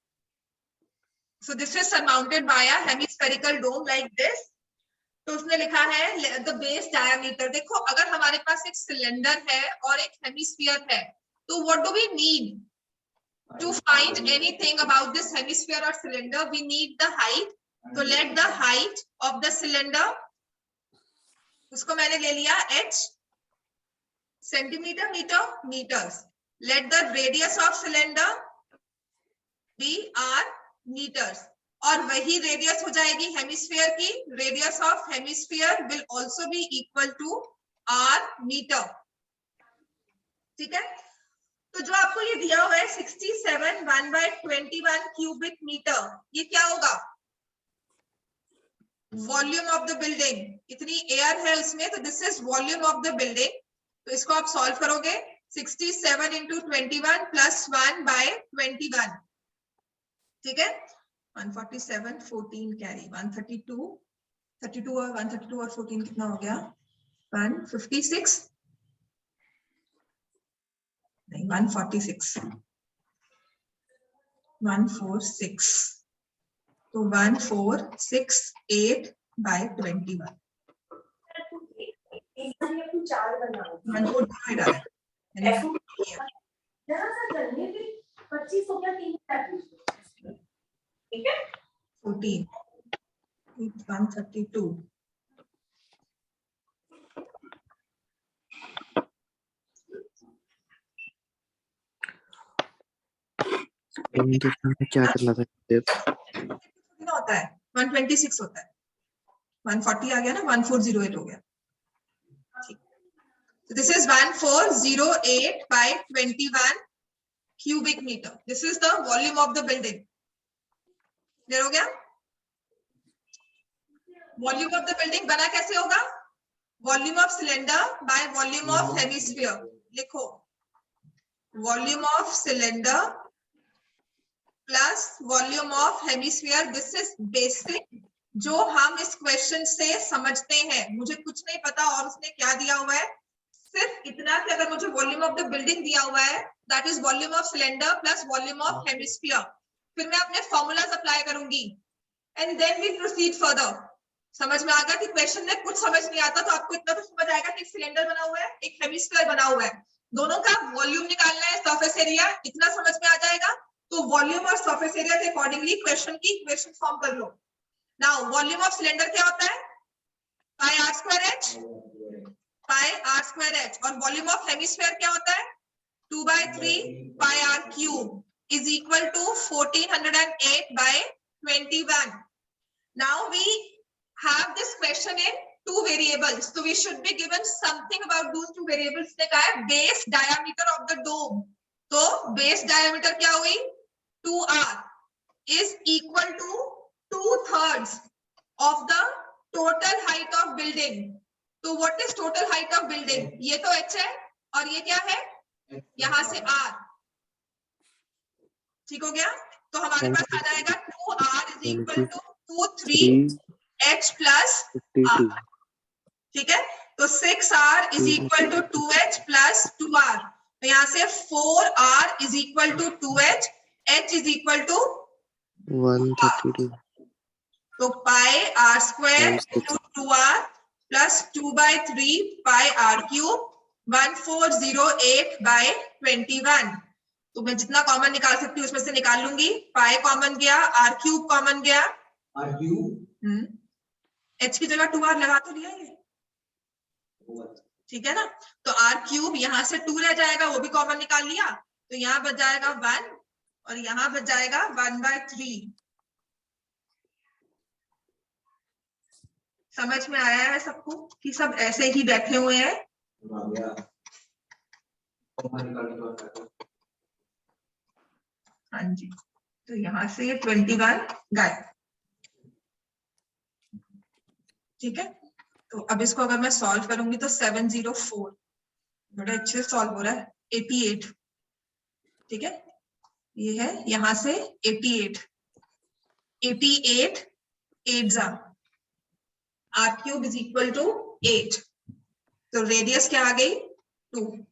Speaker 1: So this is surmounted by a hemispherical dome like this. तो उसने लिखा है द बेस डायमीटर। देखो, अगर हमारे पास एक सिलेंडर है और एक हेमिस्फीयर है, तो what do we need to find anything about this hemisphere और cylinder? We need the height. तो let the height of the cylinder, उसको मैंने ले लिया h, centimetre, metre, metres. Let the radius of cylinder be r, metres. और वही radius हो जाएगी हेमिस्फीयर की। Radius of hemisphere will also be equal to r, metre. ठीक है, तो जो आपको ये दिया हुआ है 67 1/21 क्यूबिक मीटर, ये क्या होगा? Volume of the building. इतनी एयर है उसमें, तो this is volume of the building. तो इसको आप सॉल्व करोगे, 67 into 21 plus 1/21। ठीक है, 147 14 कैरी 132, 32 और 132 और 14 कितना हो गया? 156 नहीं, 146, 146। तो 1468/21। 14, 132।
Speaker 2: क्या करना था?
Speaker 1: कितना होता है? 126 होता है। 140 आ गया ना, 1408 हो गया। So this is 1408/21 cubic meter. This is the volume of the building. Clear हो गया? Volume of the building बना कैसे होगा? Volume of cylinder by volume of hemisphere. लिखो, volume of cylinder plus volume of hemisphere. This is basic, जो हम इस question से समझते हैं। मुझे कुछ नहीं पता और उसने क्या दिया हुआ है, सिर्फ इतना कि अगर मुझे वॉल्यूम ऑफ द बिल्डिंग दिया हुआ है, that is volume of cylinder plus volume of hemisphere. फिर मैं अपने फॉर्मूलाज अप्लाई करूंगी and then we proceed further. समझ में आ गया कि क्वेश्चन में कुछ समझ नहीं आता तो आपको इतना तो समझ आएगा कि एक सिलेंडर बना हुआ है, एक हेमिस्फीयर बना हुआ है, दोनों का वॉल्यूम निकालना है, सरफेस एरिया, इतना समझ में आ जाएगा। तो वॉल्यूम और सरफेस एरिया के अकॉर्डिंगली क्वेश्चन की इक्वेशन फॉर्म कर लो। नाउ वॉल्यूम ऑफ सिलेंडर क्या होता है? Pi r square h, pi r square h। और वॉल्यूम ऑफ हेमिस्फीयर क्या होता है? 2/3 pi r cube is equal to 1408/21। Now we have this question in two variables, so we should be given something about those two variables. ने कहा है base diameter of the dome, तो base diameter क्या हुई? 2r is equal to 2/3 of the total height of building. तो what is total height of building? ये तो h है और ये क्या है? यहाँ से r। ठीक हो गया? तो हमारे पास आ जाएगा 2r is equal to 23h plus r। ठीक है, तो 6r is equal to 2h plus 2r। तो यहाँ से 4r is equal to 2h, h is equal to
Speaker 2: 132।
Speaker 1: तो पाई r square into 2r plus 2/3 pi r cube 1408/21। तो मैं जितना कॉमन निकाल सकती हूँ उसमें से निकाल लूंगी। पाई कॉमन गया, r क्यूब कॉमन गया,
Speaker 5: r क्यूब
Speaker 1: h की जगह 2r लगा तो लिया ये, ठीक है ना। तो r क्यूब यहाँ से 2 रह जाएगा, वो भी कॉमन निकाल लिया, तो यहाँ बच जाएगा 1 और यहाँ बच जाएगा 1/3। समझ में आया है सबको कि सब ऐसे ही बैठे हुए हैं? हाँ जी, तो यहाँ से 21 गायब। ठीक है, तो अब इसको अगर मैं सॉल्व करूंगी तो 704, बड़े अच्छे सॉल्व हो रहा है। 88, ठीक है, ये है यहाँ से 88 8 r cube is equal to 8. तो रेडियस क्या आ गई 2.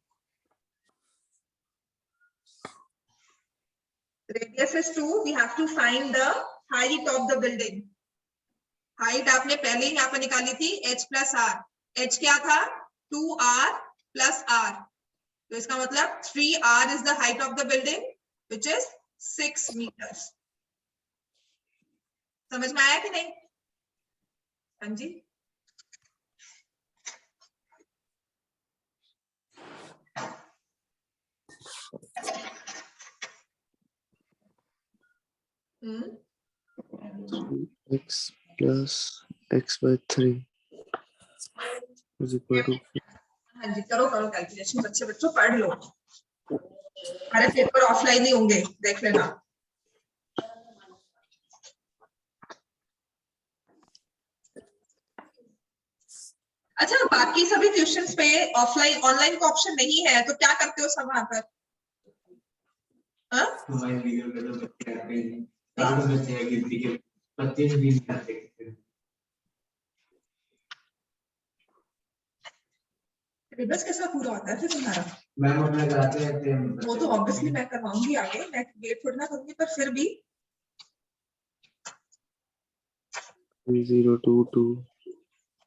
Speaker 1: Radius is 2. We have to find the height of the building. Height आपने पहले ही यहाँ पर निकाली थी h plus r. h क्या था 2r plus r. तो इसका मतलब 3r is the height of the building, which is 6 meters. समझ में आया कि नहीं? हाँ जी.
Speaker 2: x plus x by 3 is equal to
Speaker 1: हाँ जी, करो कैलकुलेशन. बच्चों पढ़ लो. हमारे पेपर ऑफलाइन ही होंगे, देख लेना. अच्छा, बाकी सभी ट्यूशंस पे ऑफलाइन ऑनलाइन का ऑप्शन नहीं है, तो क्या करते हो सब वहां पर? हाँ?
Speaker 5: हमारे वीडियो पे तो बच्चे आते ही नहीं. काफी बच्चे हैं गिनती के 25-20 आते हैं.
Speaker 1: सिलेबस कैसा पूरा होता है फिर तुम्हारा?
Speaker 5: मैम अपना कराते रहते हैं.
Speaker 1: वो तो ऑब्वियसली मैं करवाऊंगी आगे, मैं वेट थोड़ा ना करूंगी, पर फिर भी
Speaker 2: 022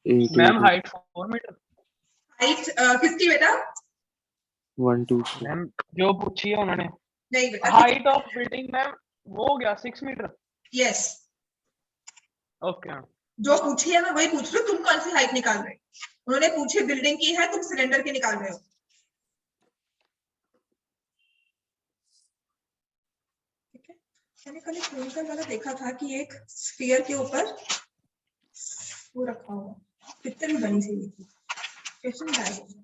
Speaker 2: into
Speaker 7: ma'am height 4 metre.
Speaker 1: Height किसकी बेटा?
Speaker 2: 1 2
Speaker 7: मैम जो पूछी है उन्होंने
Speaker 1: नहीं बेटा.
Speaker 7: हाइट ऑफ बिल्डिंग मैम वो हो गया 6 मीटर.
Speaker 1: Yes,
Speaker 7: okay.
Speaker 1: जो पूछी है मैं वही पूछ रही हूँ. तुम कौन सी हाइट निकाल रहे हो? उन्होंने पूछी बिल्डिंग की है, तुम सिलेंडर की निकाल रहे हो. ठीक है, मैंने कल एक क्वेश्चन वाला देखा था कि एक स्फीयर के ऊपर वो रखा हुआ, कितनी बड़ी सी थी क्वेश्चन डायग्राम.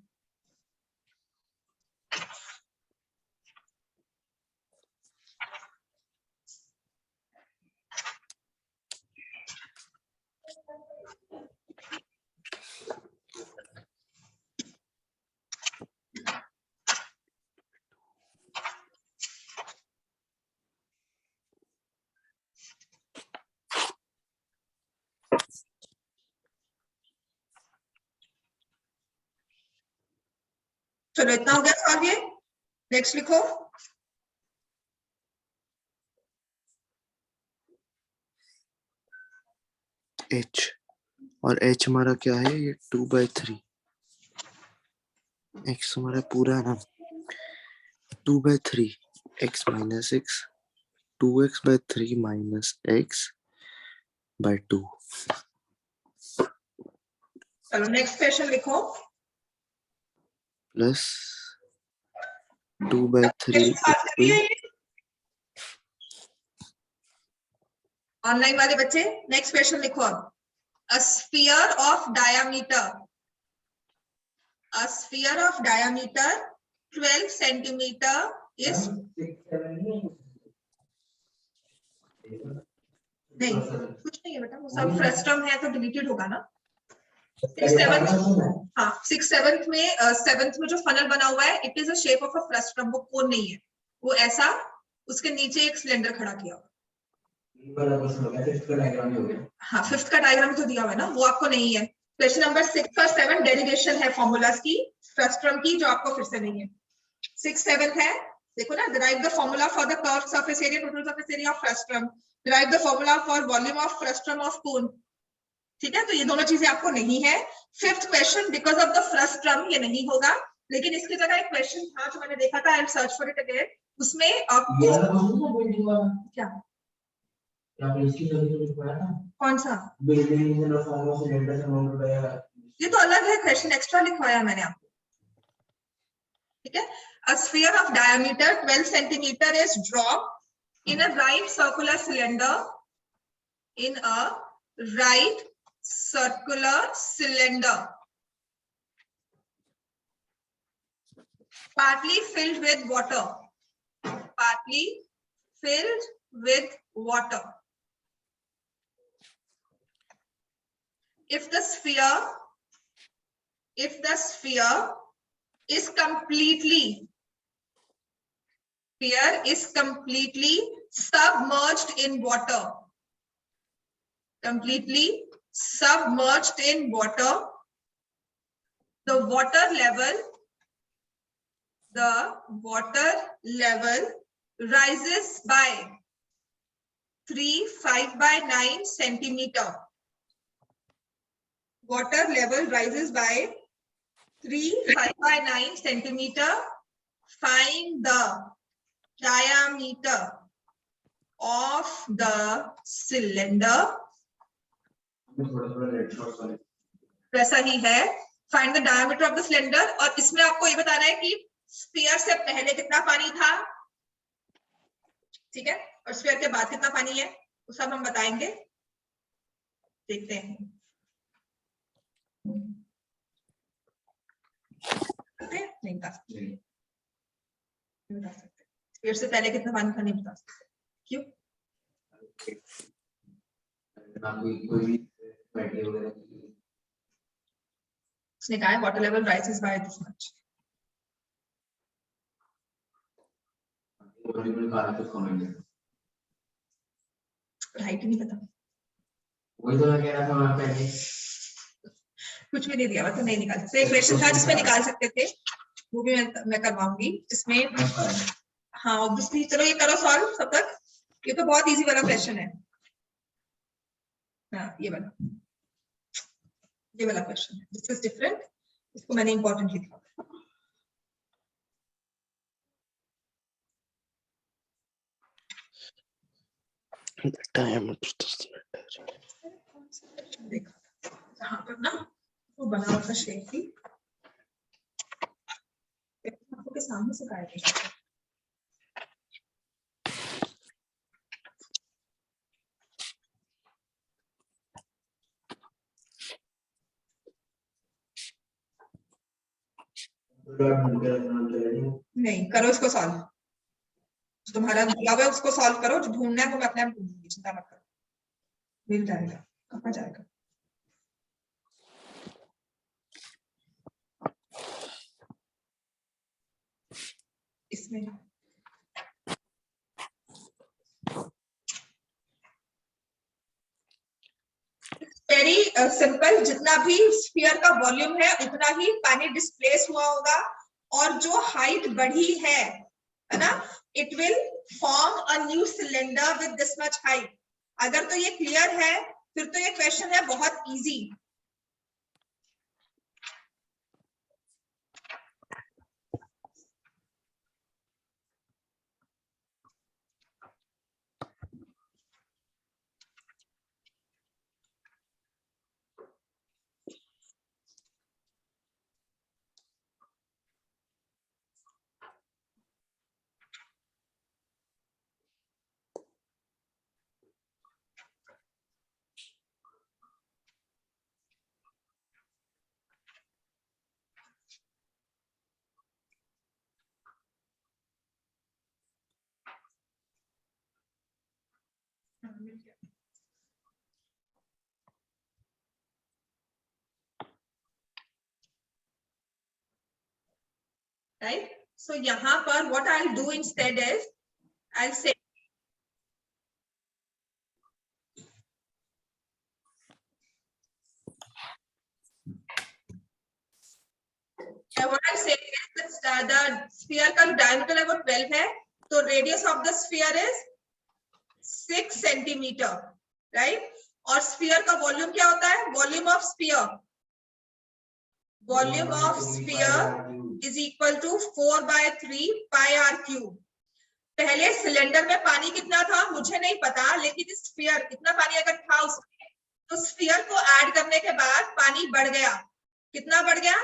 Speaker 1: चलो इतना हो गया सॉल्व. ये नेक्स्ट लिखो.
Speaker 2: h और h हमारा क्या है? ये 2/3. x हमारा पूरा है ना 2/3 x minus x 2x by 3 minus x by 2.
Speaker 1: चलो नेक्स्ट क्वेश्चन लिखो.
Speaker 2: Plus 2/3
Speaker 1: ऑनलाइन वाले बच्चे नेक्स्ट क्वेश्चन लिखो. अब a sphere of diameter 12 centimeter is नहीं, कुछ नहीं है बेटा, वो सब फ्रस्ट्रम है तो डिलीटेड होगा ना. 6/7 में 7th में जो फनल बना हुआ है, it is a shape of a frustum. वो कोन नहीं है, वो ऐसा उसके नीचे एक सिलेंडर खड़ा किया हुआ. हाँ, 5th का डायग्राम तो दिया हुआ है ना, वो आपको नहीं है. क्वेश्चन नंबर 6 और 7 डेरिवेशन है फॉर्मूलाज की फ्रस्ट्रम की, जो आपको फिर से नहीं है. 6 7 है, देखो ना. derive the formula for the curved surface area, total surface area of frustrum. derive the formula for volume of frustrum of cone. ठीक है, तो ये दोनों चीजें आपको नहीं है. 5th question because of the frustum ये नहीं होगा, लेकिन इसकी जगह एक क्वेश्चन था जो मैंने देखा था, I will search for it again. उसमें क्या कौन सा ये तो अलग है क्वेश्चन, एक्स्ट्रा लिखवाया मैंने आपको. ठीक है. A sphere of diameter 12 centimeter is dropped in a right circular cylinder. In a right circular cylinder, partly filled with water. Partly filled with water. If the sphere is completely submerged in water, completely submerged in water, the water level rises by 3 5/9 centimeter. Water level rises by 3 5/9 centimeter. Find the diameter of the cylinder. वैसा ही है, find the diameter of the cylinder. और इसमें आपको ये बताना है कि sphere से पहले कितना पानी था, ठीक है, और स्फीयर के बाद कितना पानी है, वो सब हम बताएंगे। देखते हैं, नहीं बता सकते, स्फीयर से पहले कितना पानी था नहीं बता सकते। क्यों? उसने कहा है water level rises by this much. Right नहीं पता,
Speaker 5: वही तो मैं कह रहा था वहां पे
Speaker 1: कुछ भी नहीं दिया हुआ तो नहीं निकाल सकते। एक क्वेश्चन था जिसमें निकाल सकते थे, वो भी मैं करवाऊंगी, जिसमें हाँ ऑब्वियसली। चलो ये करो सॉल्व सब तक, ये तो बहुत इजी वाला क्वेश्चन है। हाँ ये वाला क्वेश्चन है, दिस इज डिफरेंट, इसको मैंने इंपॉर्टेंट लिखा। देखा जहाँ पर ना वो बना हुआ था शेप भी, आपको के सामने से गायब हो जाता है। नहीं करो इसको सॉल्व, तुम्हारा दिया हुआ है उसको सॉल्व करो, जो ढूंढना है वो मैं अपने आप ढूंढूंगी, चिंता मत करो, मिल जाएगा। कहाँ जाएगा? इसमें वेरी सिंपल, जितना भी स्फीयर का वॉल्यूम है उतना ही पानी डिस्प्लेस हुआ होगा, और जो हाइट बढ़ी है ना, it will form a new cylinder with this much height. अगर तो ये क्लियर है फिर तो ये क्वेश्चन है बहुत इजी। Right? So यहाँ पर what I'll do instead is I'll say what I'll say is that the sphere का diameter है वो 12 है, तो radius of the sphere is 6 centimeter, right? और sphere का volume क्या होता है? Volume of sphere is equal to 4/3 pi r cube। पहले सिलेंडर में पानी कितना था मुझे नहीं पता, लेकिन स्फीयर कितना पानी अगर था उसमें, तो स्फीयर को ऐड करने के बाद पानी बढ़ गया। कितना बढ़ गया?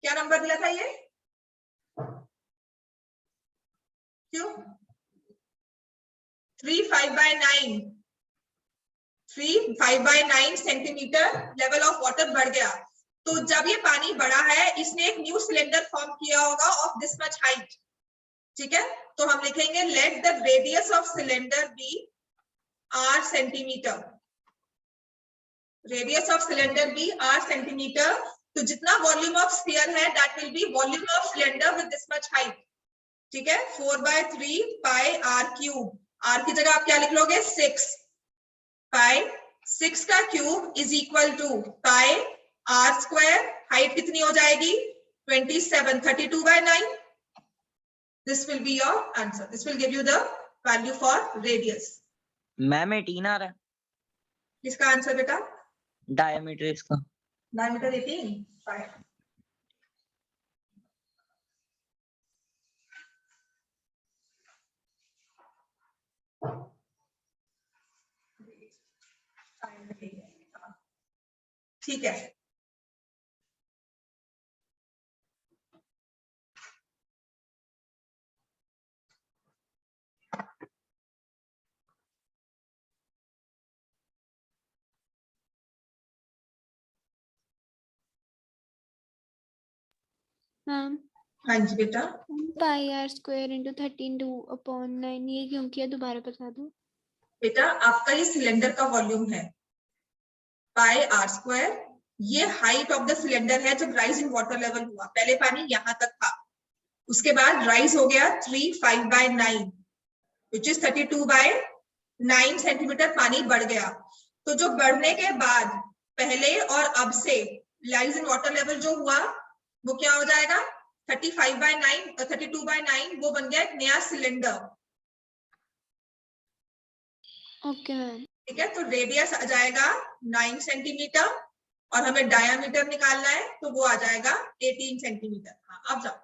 Speaker 1: क्या नंबर दिया था ये? क्यों? 3 5/9 सेंटीमीटर लेवल ऑफ वाटर बढ़ गया। तो जब ये पानी बढ़ा है, इसने एक न्यू सिलेंडर फॉर्म किया होगा ऑफ दिस मच हाइट, ठीक है? तो हम लिखेंगे let the radius of cylinder be r centimetre. Radius of cylinder be r centimetre, तो जितना वॉल्यूम ऑफ स्फीयर है that will be volume of cylinder with this much height, ठीक है? 4/3 pi r cube। r की जगह आप क्या लिख लोगे? 6 pi 6 का cube is equal to pi r square, height कितनी हो जाएगी 27, 32/9. This will be your answer. This will give you the value for radius.
Speaker 3: Ma'am 18 आ रहा है
Speaker 1: किसका आंसर बेटा?
Speaker 3: डायमीटर इसका।
Speaker 1: डायमीटर 18. Fine. ठीक है।
Speaker 6: मैम
Speaker 1: हाँ जी बेटा,
Speaker 6: पाई आर स्क्वायर इंटू 13/2/9 ये क्यों किया दोबारा बता दो।
Speaker 1: बेटा आपका ये सिलेंडर का वॉल्यूम है पाई आर स्क्वायर, ये हाइट ऑफ द सिलेंडर है जब राइज इन वाटर लेवल हुआ, पहले पानी यहाँ तक था, उसके बाद राइज हो गया 3/5/9 विच इज 32/9 सेंटीमीटर पानी बढ़ गया। तो जो बढ़ने के बाद पहले और अब से राइज इन वाटर लेवल जो हुआ वो क्या हो जाएगा 35/9 32/9 वो बन गया एक नया सिलेंडर।
Speaker 6: Okay ma'am.
Speaker 1: ठीक है, तो रेडियस आ जाएगा 9 सेंटीमीटर और हमें डायामीटर निकालना है तो वो आ जाएगा 18 सेंटीमीटर। हाँ अब जाओ।